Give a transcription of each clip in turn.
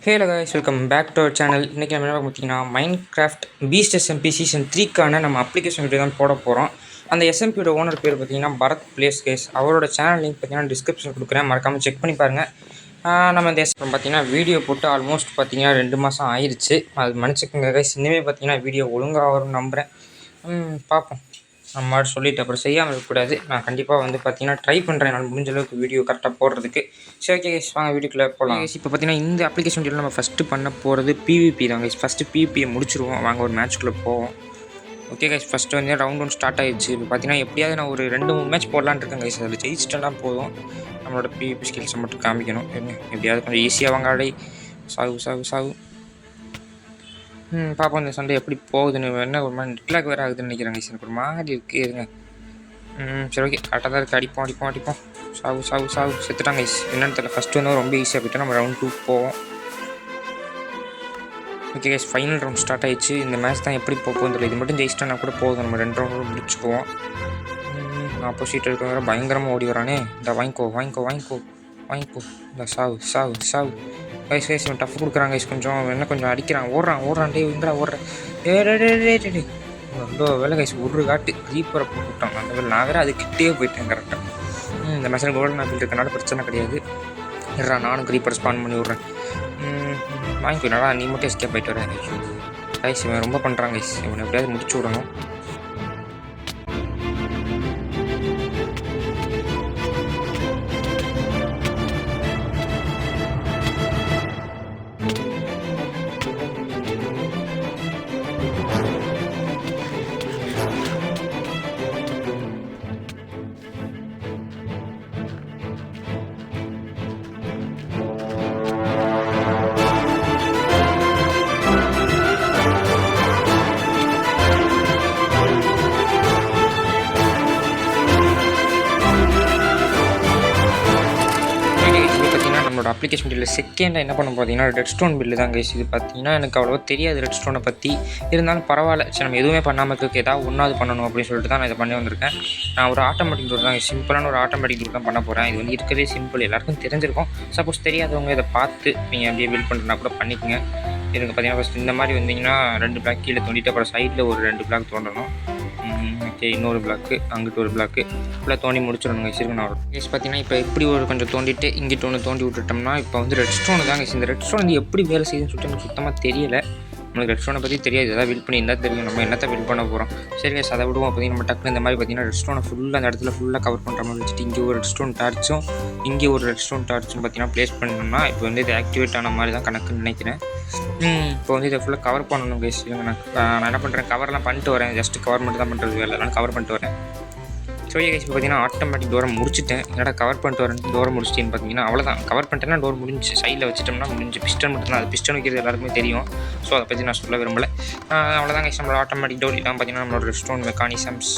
Hello guys, welcome back to our channel. இன்றைக்கி நம்ம என்ன பார்த்தீங்கன்னா மைன்கிராஃப்ட் பீஸ்ட் எஸ்எம்பி சீசன் 3க்கான நம்ம அப்ளிகேஷன் வீடியோ தான் போட போகிறோம். அந்த எஸ்எம்பியோட ஓனர் பேர் பார்த்தீங்கன்னா பரத் பிளேஸ் கைஸ். அவரோட சேனல் லிங்க் பார்த்தீங்கன்னா டிஸ்கிரிப்ஷன் கொடுக்குறேன், மறக்காமல் செக் பண்ணி பாருங்கள். நம்ம இந்த எஸ்எம் பார்த்தீங்கன்னா வீடியோ போட்டு ஆல்மோஸ்ட் பார்த்தீங்கன்னா 2 மாதம் ஆயிடுச்சு. அது மன்னிச்சுக்கோங்க கைஸ். இனிமேல் பார்த்தீங்கன்னா வீடியோ ஒழுங்காக வரும்னு நம்புகிறேன். பார்ப்போம். நம்ம மாதிரி சொல்லிவிட்டு அப்புறம் செய்யாமல் இருக்கக்கூடாது. நான் கண்டிப்பாக வந்து பார்த்தீங்கன்னா ட்ரை பண்ணுறேன், நான் முடிஞ்ச அளவுக்கு வீடியோ கரெக்டாக போடுறதுக்கு. சரி, ஓகே கைஸ், வாங்க வீடியோக்குள்ளே போகலாம். இப்போ பார்த்தீங்கன்னா இந்த அப்ளிகேஷன் வீடியோவில் நம்ம ஃபஸ்ட்டு பண்ண போகிறது பிவிபி தான் கைஸ். ஃபஸ்ட்டு பிவிபியை முடிச்சிருவோம், வாங்க ஒரு மேட்ச்க்குள்ளே போவோம். ஓகே கைஸ், ஃபஸ்ட்டு வந்து ரவுண்ட் 1 ஸ்டார்ட் ஆகிடுச்சு. இப்போ பார்த்தீங்கன்னா எப்படியாவது நான் ஒரு 2-3 மேட்ச் போடலான்னு இருக்கேன் கைஸ். அதில் ஜெயிச்சிட்டேன்னா போதும், நம்மளோட பிவிபி ஸ்கில்ஸை மட்டும் காமிக்கணும். எப்படியாவது கொஞ்சம் ஈஸியாக வாங்காடை. சாகு பார்ப்போம் இந்த சண்டை எப்படி போகுதுன்னு. என்ன ஒரு மாதிரி நெட்லாக் வேறு ஆகுதுன்னு நினைக்கிறேன் கைஸ். எனக்கு ஒரு மாதிரி இருக்குது, இருங்க. சரி, ஓகே, கரெக்டாக தான் இருக்குது. அடிப்போம். சாகு செத்துட்டாங்க கைஸ். என்னென்னு தெரியல. ஃபஸ்ட்டு வந்து ரொம்ப ஈஸியாக போய்ட்டு நம்ம ரவுண்ட் 2 போவோம். Okay guys, final round start ஆகிடுச்சு. இந்த மேட்ச் தான் எப்படி போகுதுன்னு தெரியல. இது மட்டும் ஜெயிச்சிட்டா கூட போதும், நம்ம 2 ரவுண்ட் முடிச்சுக்குவோம். ஆப்போசிட் இருக்கிறவங்க பயங்கரமாக ஓடி வரானே. இந்த வாங்கிக்கோ. இந்த சாவு கைஸ். இவன் டஃப் கொடுக்குறாங்க கைஸ். கொஞ்சம் அடிக்கிறான். ஓடுறான் டே இங்கடா ஓடுறேன். டே ரொம்ப வேலை கைஸ். ஒரு காட்டு ரீப்பரை போட்டு விட்டான். அந்த வேலை நான் வேறு அதுக்கிட்டே போயிட்டேன் கரெக்டாக. இந்த மெசேஜ் கோல்டன் ஆப்பிள் இருக்கனால பிரச்சனை கிடையாது. நானும் ரீப்பர் ஸ்பான் பண்ணி விட்றேன். வாங்கிக்கோடா, நீ மட்டும் எஸ்கேப் போயிட்டு வரேன் கைஸ். இவன் ரொம்ப பண்ணுறான் கைஸ். இவனை எப்படியாவது முடிச்சு விடணும். நம்மளோட அப்ளிகேஷன் பில்லில் செகண்டாக என்ன பண்ண பார்த்தீங்கன்னா ரெட் ஸ்டோன் பில்லு தான் கைஸ். இது பார்த்தீங்கன்னா எனக்கு அவ்வளோவா தெரியாது ரெட் ஸ்டோனை பற்றி. இருந்தாலும் பரவாயில்ல, சரி நம்ம எதுவுமே பண்ணாமல் இருக்க ஏதாவது ஒன்றாவது பண்ணணும் அப்படின்னு சொல்லிட்டு தான் நான் இதை பண்ணி வந்திருக்கேன். நான் ஒரு ஆட்டோமேட்டிக் டோர் தான், சிம்பிளான ஒரு ஆட்டோமேட்டிக் டோர் தான் பண்ண போகிறேன். இது வந்து இருக்கிறதே சிம்பிள், எல்லாருக்கும் தெரிஞ்சிருக்கும். சப்போஸ் தெரியாதவங்க இதை பார்த்து நீங்கள் அப்படியே பில்ட் பண்ணுறதுனா கூட பண்ணிக்கோங்க. எனக்கு பார்த்தீங்கன்னா ஃபஸ்ட் இந்த மாதிரி வந்தீங்கன்னா 2 பிளாக் கீழே தோண்டிட்டு அப்புறம் சைடில் ஒரு 2 பிளாக் தோண்டணும். ஓகே, இன்னொரு பிளாக்கு, அங்கிட்டு ஒரு பிளாக்கு ஃபுல்லாக தோண்டி முடிச்சிடணுங்க. நான் கேஸ் பார்த்தீங்கன்னா இப்போ இப்படி ஒரு கொஞ்சம் தோண்டிட்டு இங்கிட்டு ஒன்று தோண்டி விட்டுட்டோம்னா இப்போ வந்து ரெட் ஸ்டோனு தாங்க. இந்த ரெட் ஸ்டோன் வந்து எப்படி வேலை செய்யுதுன்னு சொல்லிட்டு எனக்கு சுத்தமாக தெரியலை. நம்மளுக்கு ரெட் ஸ்டோனை பற்றி தெரியாது, எதாவது பில்ட் பண்ணி இருந்தால் தெரியும் நம்ம என்னத்தை பில்ட் பண்ண போகிறோம். சரி கேஸ், அதை விடுவோம். பார்த்தீங்கன்னா நம்ம டக்குனு இந்த மாதிரி பார்த்தீங்கன்னா ரெட் ஸ்டோனை ஃபுல்லாக அந்த இடத்துல ஃபுல்லாக கவர் பண்ணுற மாதிரி வச்சுட்டு இங்கே ஒரு ரெட் ஸ்டோன் டார்ச்சும் இங்கே ஒரு ரெட் ஸ்டோன் டார்ச்சும் பார்த்தீங்கன்னா ப்ளேஸ் பண்ணணும்னா இப்போ வந்து இது ஆக்டிவேட் ஆன மாதிரி தான் கணக்குன்னு நினைக்கிறேன். இப்போ வந்து இதை ஃபுல்லாக கவர் பண்ணணும் கைஸ். நான் என்ன பண்ணுறேன், கவர்லாம் பண்ணிட்டு வரேன். ஜஸ்ட்டு கவர் மட்டும் தான் பண்ணுறது வேலை, நான் கவர் பண்ணிட்டு வரேன். ஸோ கைஸ், இப்போ பார்த்தீங்கன்னா ஆட்டோமேட்டிக் டோரை முடிச்சிட்டேன். என்னடா கவர் பண்ணிட்டு வரேன், டோரை முடிச்சிட்டேன்னு பார்த்தீங்கன்னா அவ்வளோதான். கவர் பண்ணிட்டேன்னா டோர் முடிஞ்சு. சைடில் வச்சுட்டோம்னா முடிஞ்சு. பிஸ்டன் மட்டும்தான், அது பிஸ்டன் வைக்கிறது எல்லாருக்குமே தெரியும். ஸோ அதை பற்றி நான் சொல்ல விரும்பலை. அவ்வளோதான் கைஸ், நம்மளோட ஆட்டோமேட்டிக் டோர் இதான் பார்த்தீங்கன்னா நம்மளோட ஸ்டோன் மெக்கானிசம்ஸ்.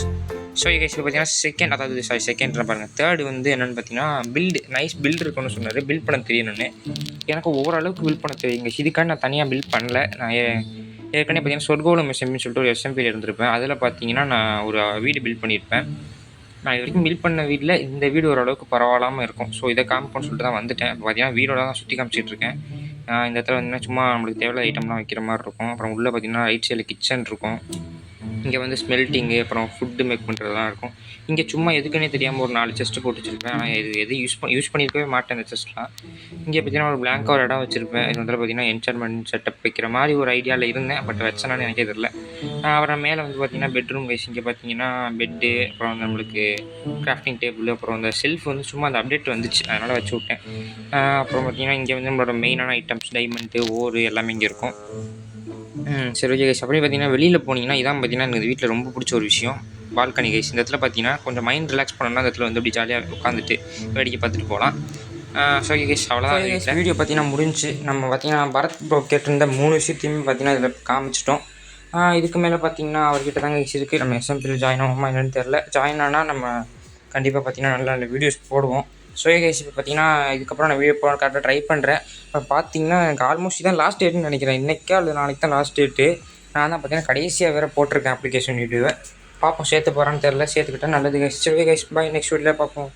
ஸோ கைஸ், இப்போ பார்த்தீங்கன்னா செகண்ட் பாருங்கள். தேர்டு வந்து என்னென்னு பார்த்தீங்கன்னா நைஸ் பில்ட் இருக்குன்னு சொன்னார். பில்ட் பண்ண தெரியணும்னு எனக்கு ஓரளவுக்கு பில்ட் பண்ண தெரியுங்க. இதுக்காக நான் தனியாக பில்ட் பண்ணல. நான் ஏற்கனவே பார்த்தீங்கன்னா சொர்க்கோலம் எஸ்எம்பின்னு சொல்லிட்டு ஒரு எஸ்எம்பியில் இருந்திருப்பேன். அதில் பார்த்தீங்கன்னா நான் ஒரு வீடு பில்ட் பண்ணியிருப்பேன். நான் இது வரைக்கும் பில்ட் பண்ண வீட்டில் இந்த வீடு ஓரளவுக்கு பரவாயில்லாமல் இருக்கும். ஸோ இதை காமிப்போம்னு சொல்லிட்டு தான் வந்துட்டேன். இப்போ பார்த்தீங்கன்னா வீடோட தான் சுற்றி காமிச்சிட்ருக்கேன். இந்த இடத்துல வந்து சும்மா நம்மளுக்கு தேவையான ஐட்டம்லாம் வைக்கிற மாதிரி இருக்கும். அப்புறம் உள்ளே பார்த்தீங்கன்னா ரைட் சைடில் கிச்சன் இருக்கும். இங்கே வந்து ஸ்மெல்ட்டிங்கு அப்புறம் ஃபுட்டு மேக் பண்ணுறதுலாம் இருக்கும். இங்கே சும்மா எதுக்குன்னே தெரியாமல் ஒரு 4 செஸ்ட்டு போட்டு வச்சுருப்பேன். ஆனால் எது யூஸ் பண்ணியிருக்கவே மாட்டேன் இந்த செஸ்ட்லாம். இங்கே பார்த்தீங்கன்னா ஒரு பிளாங்காக ஒரு இடம் வச்சுருப்பேன். இது வந்து பார்த்தீங்கன்னா என்சான்மெண்ட் செட்டப் வைக்கிற மாதிரி ஒரு ஐடியாவில் இருந்தேன். பட் வச்சேனான்னு எனக்கே தெரியல. அப்புறம் மேலே வந்து பார்த்தீங்கன்னா பெட்ரூம் வைஸ். இங்கே பார்த்தீங்கன்னா பெட்டு, அப்புறம் நம்மளுக்கு கிராஃப்டிங் டேபிள், அப்புறம் அந்த செல்ஃப் வந்து சும்மா அந்த அப்டேட் வந்துச்சு, அதனால் வச்சு விட்டேன். அப்புறம் பார்த்தீங்கன்னா இங்கே வந்து நம்மளோட மெயினான ஐட்டம்ஸ் டைமண்ட்டு, ஓரு எல்லாமே இங்கே இருக்கும். சரி, ஓகே கைஸ். அப்படி பார்த்தீங்கன்னா வெளியில் போனீங்கன்னா இதான் பார்த்தீங்கன்னா எனக்கு வீட்டில் ரொம்ப பிடிச்ச ஒரு விஷயம், பால்கனி கைஸ். இந்த இடத்துல பார்த்தீங்கன்னா கொஞ்சம் மைண்ட் ரிலாக்ஸ் பண்ணணும்னா இந்த இடத்துல வந்து அப்படி ஜாலியாக உட்காந்துட்டு வேடிக்கை பார்த்துட்டு போகலாம். ஸோ ஓகே கைஸ், அவ்வளோதான் வீடியோ பார்த்தீங்கன்னா முடிஞ்சு. நம்ம பார்த்தீங்கன்னா பரத் ப்ரோ கேட்டிருந்த 3 விஷயத்தையுமே பார்த்தீங்கன்னா இதில் காமிச்சிட்டோம். இதுக்கு மேலே பார்த்தீங்கன்னா அவர்கிட்ட தாங்க கைஸ் இருக்குது. நம்ம எஸ்எம்பியில் ஜாயின் ஆகுமா என்னென்னு தெரில. ஜாயின் ஆனால் நம்ம கண்டிப்பாக பார்த்தீங்கன்னா நல்ல நல்ல வீடியோஸ் போடுவோம். ஸோ கைஸ், இப்போ பார்த்தீங்கன்னா இதுக்கப்புறம் நான் வீடியோ போட கரெக்டாக ட்ரை பண்ணுறேன். இப்போ பார்த்தீங்கன்னா எனக்கு ஆல்மோஸ்ட் இதான் லாஸ்ட் டேட்டுன்னு நினைக்கிறேன். இன்றைக்கே அல்லது நாளைக்கு தான் லாஸ்ட் டேட்டு. நான் தான் பார்த்தீங்கன்னா கடைசியாக வேறு போட்டிருக்கேன் அப்ளிகேஷன் வீடியோவை. பார்ப்போம், சேர்த்து போகிறான்னு தெரில. சேர்த்துக்கிட்டேன் நல்லது கைஸ். சரி கைஸ், பாய். நெக்ஸ்ட் வீடியோவில் பார்ப்போம்.